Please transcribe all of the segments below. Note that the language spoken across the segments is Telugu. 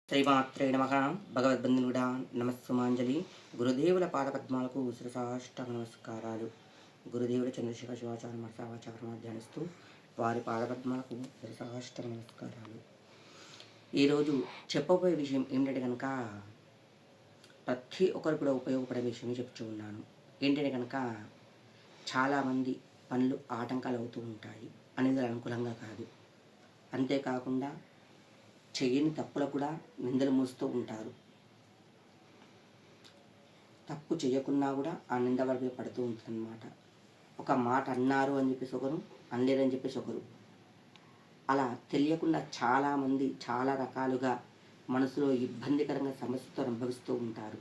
శ్రీమాత్రే నమః. భగవద్బంధునుడా నమస్సుమాంజలి. గురుదేవుల పాదపద్మాలకు శిరసాష్టాంగ నమస్కారాలు. గురుదేవుల చంద్రశేఖర శివాచార్య మఠాచార్య ధ్యానిస్తూ వారి పాదపద్మాలకు శిరసాష్టాంగ నమస్కారాలు. ఈరోజు చెప్పబోయే విషయం ఏంటంటే కనుక ప్రతి ఒక్కరు కూడా ఉపయోగపడే విషయమే చెప్తూ ఉన్నాను. ఏంటంటే కనుక చాలామంది పనులు ఆటంకాలు అవుతూ ఉంటాయి అనేది అనుకూలంగా కాదు. అంతేకాకుండా చేయని తప్పులు కూడా నిందలు మోస్తూ ఉంటారు. తప్పు చేయకున్నా కూడా ఆ నింద వరకే పడుతూ ఉంటుందన్నమాట. ఒక మాట అన్నారు అని చెప్పేసి ఒకరు, అనలేదని చెప్పేసి ఒకరు, అలా తెలియకుండా చాలామంది చాలా రకాలుగా మనసులో ఇబ్బందికరంగా సమస్యతో అనుభవిస్తూ ఉంటారు.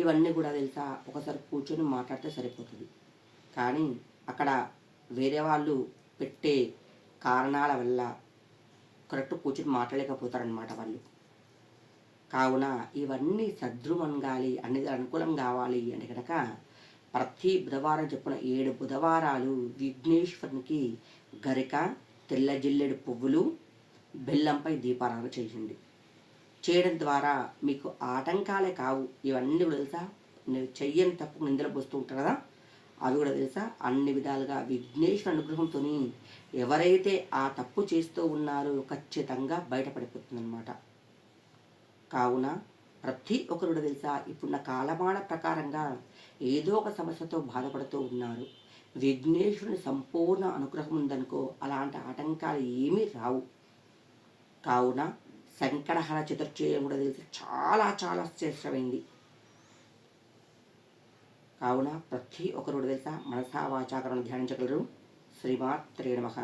ఇవన్నీ కూడా తెలుసా, ఒకసారి కూర్చొని మాట్లాడితే సరిపోతుంది. కానీ అక్కడ వేరే వాళ్ళు పెట్టే కారణాల వల్ల కరెక్ట్ కూర్చొని మాట్లాడలేకపోతారనమాట వాళ్ళు. కావున ఇవన్నీ సద్రుమనగాలి అనేది అనుకూలం కావాలి అంటే కనుక ప్రతి బుధవారం చెప్పిన 7 బుధవారాలు విఘ్నేశ్వరునికి గరిక, తెల్ల జిల్లెడు పువ్వులు, బెల్లంపై దీపారాధన చేయండి. చేయడం ద్వారా మీకు ఆటంకాలే కావు, ఇవన్నీ కూడా తెలుసా, చెయ్యని తప్పు నిందలు పోస్తూ ఉంటారు కదా, అవి కూడా తెలుసా అన్ని విధాలుగా విఘ్నేశ్వర అనుగ్రహంతో ఎవరైతే ఆ తప్పు చేస్తూ ఉన్నారో ఖచ్చితంగా బయటపడిపోతుందన్నమాట. కావున ప్రతి ఒక్కరు కూడా తెలుసా ఇప్పుడున్న కాలమాన ప్రకారంగా ఏదో ఒక సమస్యతో బాధపడుతూ ఉన్నారు. విఘ్నేశ్వరుని సంపూర్ణ అనుగ్రహం ఉందనుకో అలాంటి ఆటంకాలు ఏమీ రావు. కావున సంకటహర చతుర్థి కూడా తెలిసి చాలా చాలా శ్రేష్టమైంది. కావున ప్రతి ఒక్కరు కూడా తెలుసా మనసా వాచాకరణ ధ్యానించగలరు. శ్రీమాత్రే నమః.